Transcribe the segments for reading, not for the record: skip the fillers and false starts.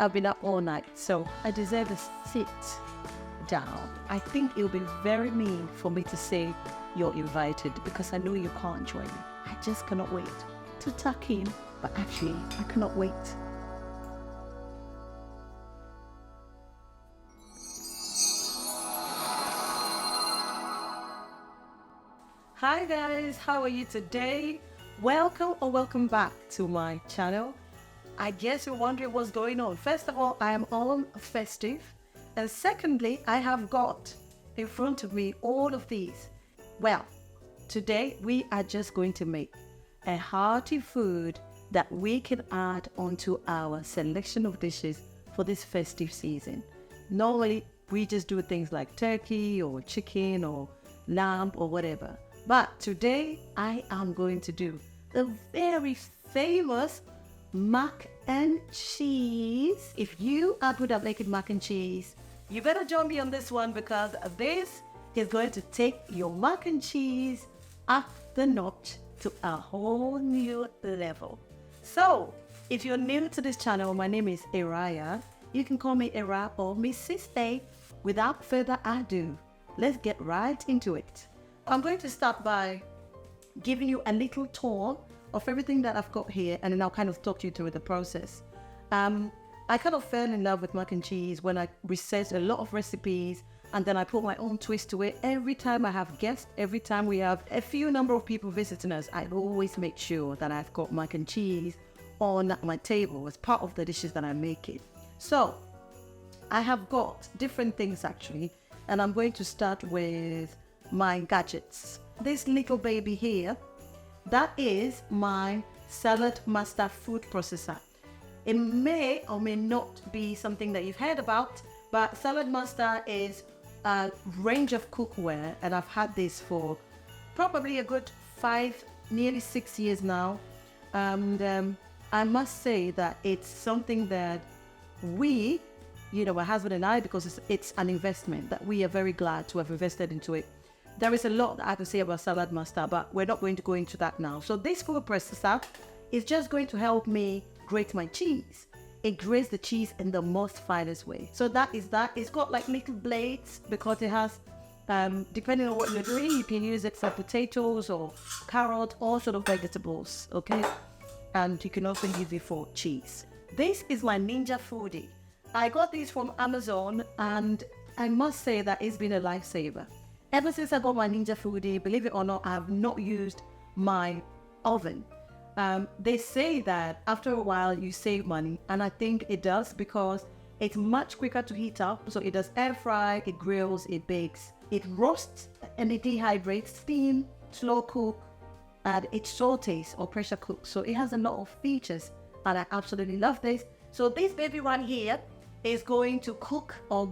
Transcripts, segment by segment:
I've been up all night, so I deserve to sit down. I think it'll be very mean for me to say you're invited because I know you can't join me. I just cannot wait to tuck in, but actually, I cannot wait. Hi guys, how are you today? Welcome or welcome back to my channel. I guess you're wondering what's going on. First of all, I am on festive. And secondly, I have got in front of me all of these. Well, today we are just going to make a hearty food that we can add onto our selection of dishes for this festive season. Normally, we just do things like turkey or chicken or lamb or whatever. But today, I am going to do the very famous mac and cheese. If you are good at making mac and cheese, you better join me on this one because this is going to take your mac and cheese up the notch to a whole new level. So, if you're new to this channel, my name is Iraya. You can call me Ira or Miss Sister. Without further ado, let's get right into it. I'm going to start by giving you a little tour of everything that I've got here, and then I'll kind of talk you through the process. I kind of fell in love with mac and cheese when I researched a lot of recipes, and then I put my own twist to it. Every time I have guests, every time we have a few number of people visiting us, I always make sure that I've got mac and cheese on my table as part of the dishes that I'm making. So I have got different things actually, and I'm going to start with my gadgets. This little baby here, that is my Salad Master food processor. It may or may not be something that you've heard about, but Salad Master is a range of cookware, and I've had this for probably a good 5, nearly 6 years now. And I must say that it's something that we, my husband and I, because it's an investment that we are very glad to have invested into it. There is a lot that I have to say about Salad Master, but we're not going to go into that now. So this food processor is just going to help me grate my cheese. It grates the cheese in the most finest way. So that is that. It's got like little blades because it has, depending on what you're doing, you can use it for potatoes or carrot, all sort of vegetables, okay? And you can also use it for cheese. This is my Ninja Foodie. I got these from Amazon, and I must say that it's been a lifesaver. Ever since I got my Ninja Foodie, believe it or not, I have not used my oven. They say that after a while you save money, and I think it does because it's much quicker to heat up. So it does air fry, it grills, it bakes, it roasts, and it dehydrates, steam, slow cook, and it sautés or pressure cooks. So it has a lot of features, and I absolutely love this. So this baby right here is going to cook or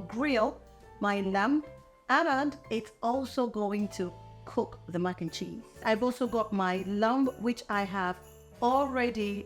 grill my lamb, and it's also going to cook the mac and cheese. I've also got my lamb, which I have already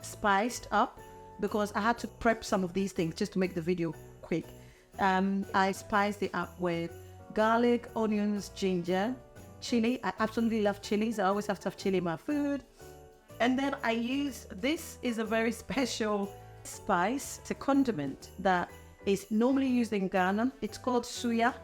spiced up because I had to prep some of these things just to make the video quick. I spiced it up with garlic, onions, ginger, chili. I absolutely love chilies. I always have to have chili in my food. And then I use, this is a very special spice. It's a condiment that is normally used in Ghana. It's called suya.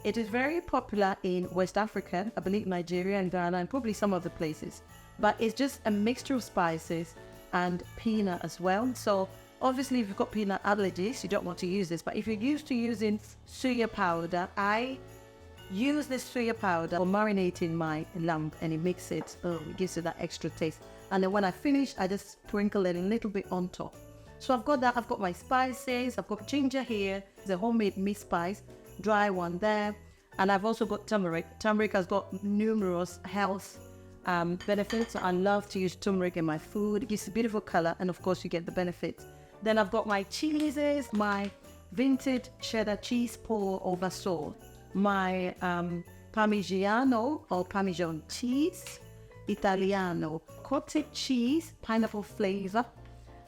It is very popular in West Africa, I believe Nigeria and Ghana and probably some other places. But it's just a mixture of spices and peanut as well. So obviously if you've got peanut allergies, you don't want to use this. But if you're used to using suya powder, I use this suya powder for marinating my lamb, and it makes it, it gives it that extra taste. And then when I finish, I just sprinkle it a little bit on top. So I've got that, I've got my spices, I've got ginger here, it's a homemade meat spice. Dry one there, and I've also got turmeric. Turmeric has got numerous health benefits. I love to use turmeric in my food. It gives a beautiful color, and of course you get the benefits. Then I've got my cheeses, my vintage cheddar cheese pour over sauce, my Parmigiano or Parmesan cheese, Italiano, cottage cheese, pineapple flavor,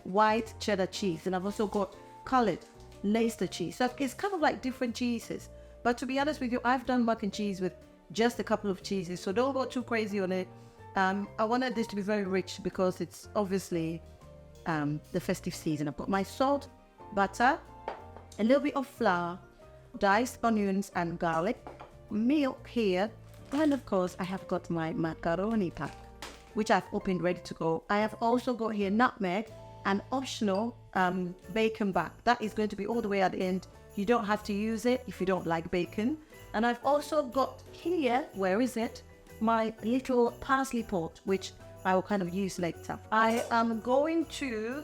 white cheddar cheese, and I've also got colored Leicester cheese. So it's kind of like different cheeses. But to be honest with you, I've done mac and cheese with just a couple of cheeses, so don't go too crazy on it. I wanted this to be very rich because it's obviously the festive season. I've got my salt, butter, a little bit of flour, diced onions and garlic, milk here, and of course I have got my macaroni pack, which I've opened ready to go. I have also got here nutmeg and optional bacon back. That is going to be all the way at the end. You don't have to use it if you don't like bacon. And I've also got here, where is it? My little parsley pot, which I will kind of use later. I am going to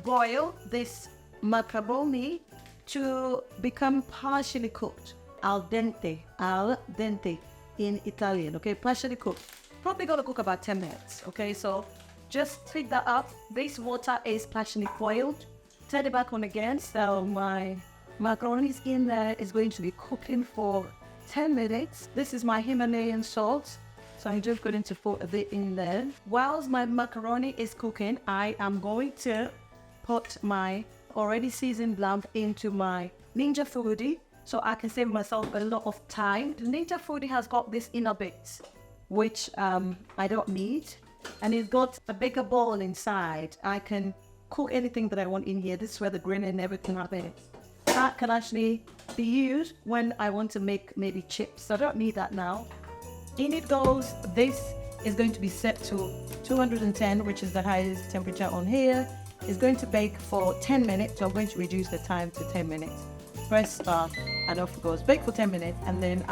boil this macaroni to become partially cooked. Al dente in Italian, okay? Partially cooked. Probably gonna cook about 10 minutes, okay? So just pick that up. This water is partially boiled. Turn it back on again. So my macaroni is in there. Is going to be cooking for 10 minutes. This is my Himalayan salt. So I'm just going to put a bit in there. Whilst my macaroni is cooking, I am going to put my already seasoned lamb into my Ninja Foodie so I can save myself a lot of time. The Ninja Foodie has got this inner bit, which I don't need. And it's got a bigger bowl inside. I can cook anything that I want in here. This is where the grain and everything happens. That can actually be used when I want to make maybe chips. So I don't need that now. In it goes. This is going to be set to 210, which is the highest temperature on here. It's going to bake for 10 minutes. So I'm going to reduce the time to 10 minutes. Press start and off it goes. Bake for 10 minutes and then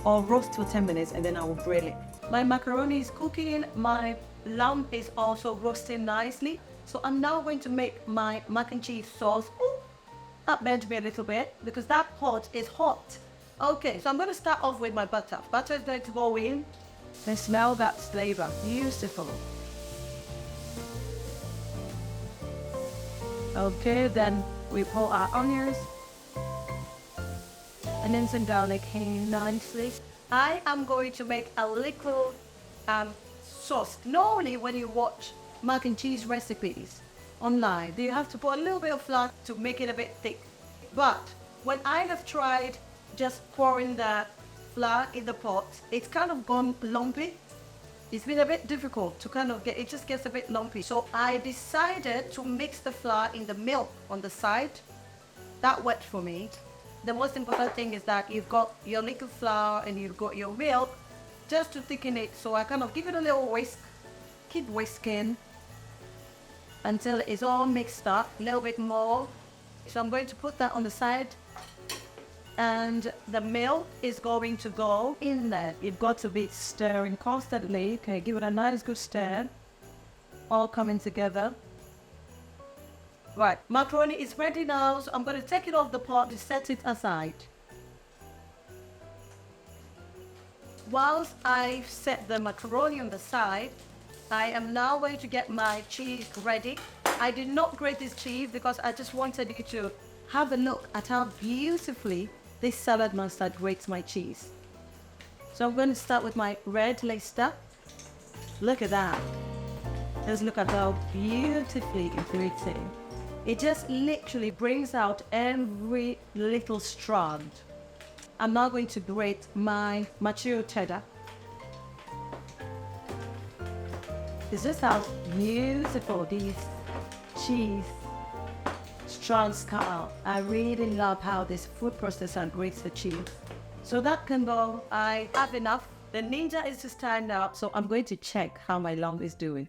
or roast for 10 minutes and then I will grill it. My macaroni is cooking. My lamb is also roasting nicely. So I'm now going to make my mac and cheese sauce. Ooh, that bent me a little bit because that pot is hot. Okay, so I'm going to start off with my butter. Butter is going to go in. Then smell that flavor. Beautiful. Okay, then we pull our onions. And then some garlic in nicely. I am going to make a little sauce. Normally when you watch mac and cheese recipes online, you have to put a little bit of flour to make it a bit thick. But when I have tried just pouring the flour in the pot, it's kind of gone lumpy. It's been a bit difficult to kind of get, it just gets a bit lumpy. So I decided to mix the flour in the milk on the side. That worked for me. The most important thing is that you've got your little flour and you've got your milk just to thicken it. So I kind of give it a little whisk, keep whisking until it's all mixed up, a little bit more. So I'm going to put that on the side and the milk is going to go in there. You've got to be stirring constantly. Okay, give it a nice good stir, all coming together. Right, macaroni is ready now, so I'm going to take it off the pot to set it aside. Whilst I've set the macaroni on the side, I am now going to get my cheese ready. I did not grate this cheese because I just wanted you to have a look at how beautifully this salad master grates my cheese. So I'm going to start with my red Leicester. Look at that. Let's look at how beautifully it's grating. It just literally brings out every little strand. I'm now going to grate my mature cheddar. Is this how beautiful these cheese strands come out? I really love how this food processor grates the cheese. So that can go. I have enough. The Ninja is to stand up, so I'm going to check how my lamb is doing.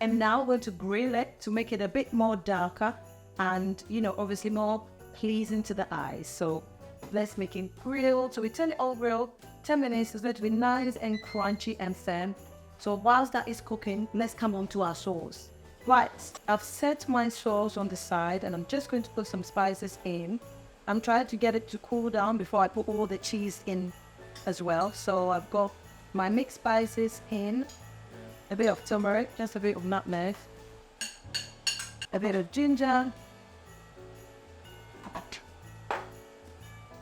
And now we're going to grill it to make it a bit more darker and, you know, obviously more pleasing to the eyes. So let's make it grill. So we turn it on grill, 10 minutes. It's going to be nice and crunchy and firm. So whilst that is cooking, let's come on to our sauce. Right, I've set my sauce on the side and I'm just going to put some spices in. I'm trying to get it to cool down before I put all the cheese in as well. So I've got my mixed spices in, a bit of turmeric, just a bit of nutmeg, a bit of ginger.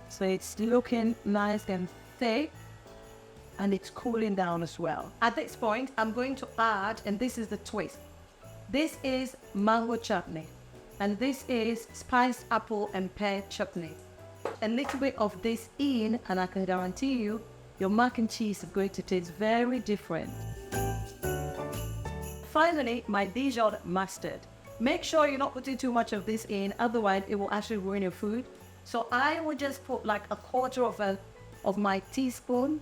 So it's looking nice and thick and it's cooling down as well. At this point, I'm going to add, and this is the twist, this is mango chutney and this is spiced apple and pear chutney. a little bit of this in, and I can guarantee you, your mac and cheese is going to taste very different. Finally, my Dijon mustard. Make sure you're not putting too much of this in, otherwise it will actually ruin your food. So I will just put like a quarter of my teaspoon.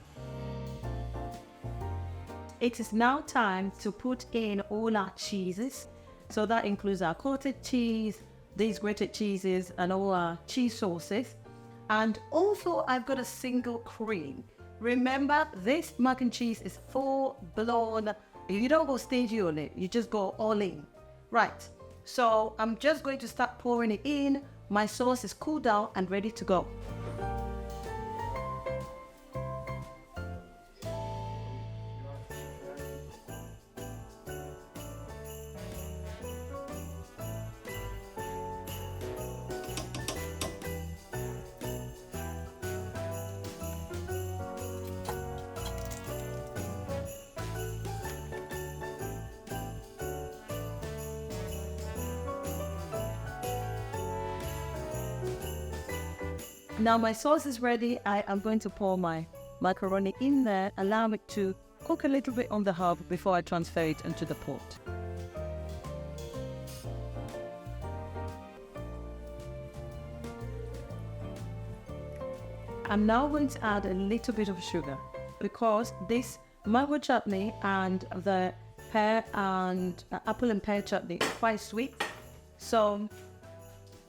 It is now time to put in all our cheeses. So that includes our coated cheese, these grated cheeses, and all our cheese sauces. And also I've got a single cream. Remember, this mac and cheese is full blown. You don't go stingy on it, you just go all in. Right, so I'm just going to start pouring it in. My sauce is cooled down and ready to go. Now my sauce is ready. I am going to pour my macaroni in there, allow it to cook a little bit on the hob before I transfer it into the pot. I'm now going to add a little bit of sugar because this mango chutney and the pear and apple and pear chutney is quite sweet. So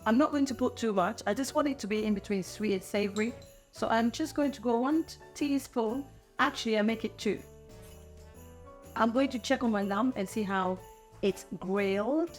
I'm not going to put too much. I just want it to be in between sweet and savory. So I'm just going to go 1 teaspoon. Actually, I make it 2. I'm going to check on my lamb and see how it's grilled.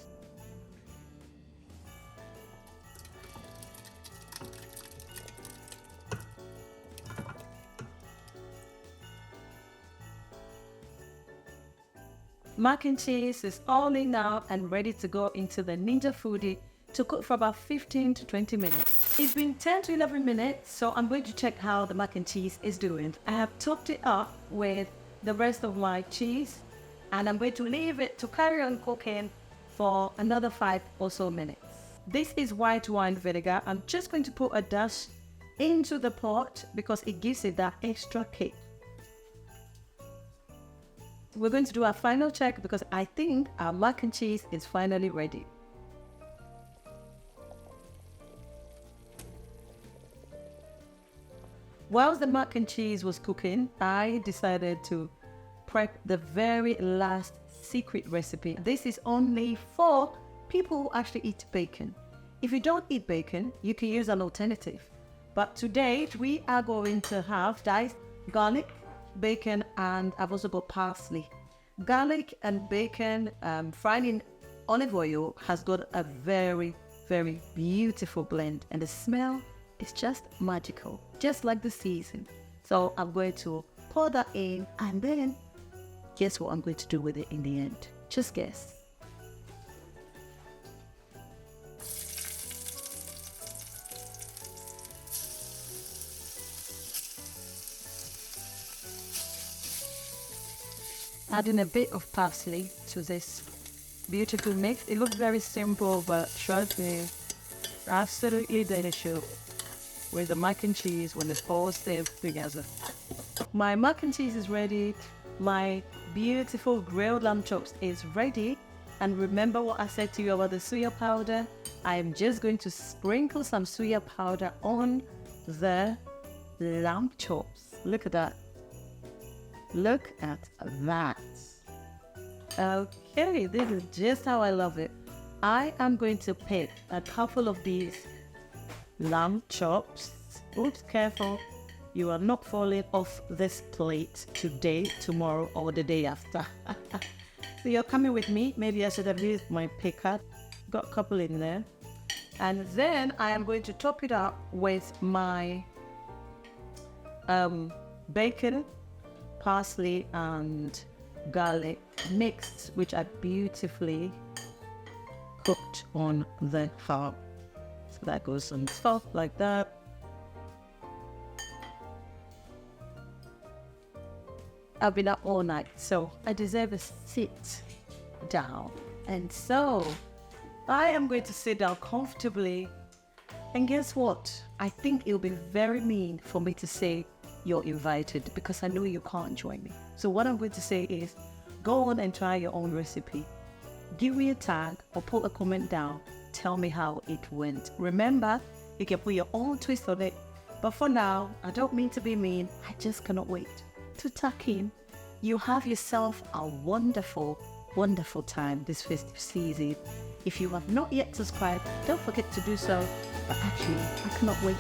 Mac and cheese is all in now and ready to go into the Ninja Foodie to cook for about 15 to 20 minutes. It's been 10 to 11 minutes, so I'm going to check how the mac and cheese is doing. I have topped it up with the rest of my cheese, and I'm going to leave it to carry on cooking for another 5 or so minutes. This is white wine vinegar. I'm just going to put a dash into the pot because it gives it that extra kick. We're going to do our final check because I think our mac and cheese is finally ready. Whilst the mac and cheese was cooking, I decided to prep the very last secret recipe. This is only for people who actually eat bacon. If you don't eat bacon, you can use an alternative. But today we are going to have diced garlic, bacon, and I've also got parsley. Garlic and bacon fried in olive oil has got a very, very beautiful blend, and the smell is just magical, just like the season. So I'm going to pour that in, and then guess what I'm going to do with it in the end? Just guess. Adding a bit of parsley to this beautiful mix. It looks very simple, but trust me, absolutely delicious with the mac and cheese when it's all stayed together. My mac and cheese is ready. My beautiful grilled lamb chops is ready. And remember what I said to you about the suya powder? I am just going to sprinkle some suya powder on the lamb chops. Look at that. Look at that. Okay, this is just how I love it. I am going to pick a couple of these lamb chops. Oops, careful. You are not falling off this plate today, tomorrow, or the day after. So you're coming with me. Maybe I should have used my picker. Got a couple in there. And then I am going to top it up with my bacon, parsley, and garlic mixed, which I beautifully cooked on the hob. So that goes on top like that. I've been up all night, so I deserve a sit down. And so I am going to sit down comfortably And guess what? I think it'll be very mean for me to say you're invited because I know you can't join me. So what I'm going to say is go on and try your own recipe. Give me a tag or put a comment down. Tell me how it went. Remember, you can put your own twist on it. But for now, I don't mean to be mean. I just cannot wait to tuck in. You have yourself a wonderful, wonderful time this festive season. If you have not yet subscribed, don't forget to do so. But actually, I cannot wait.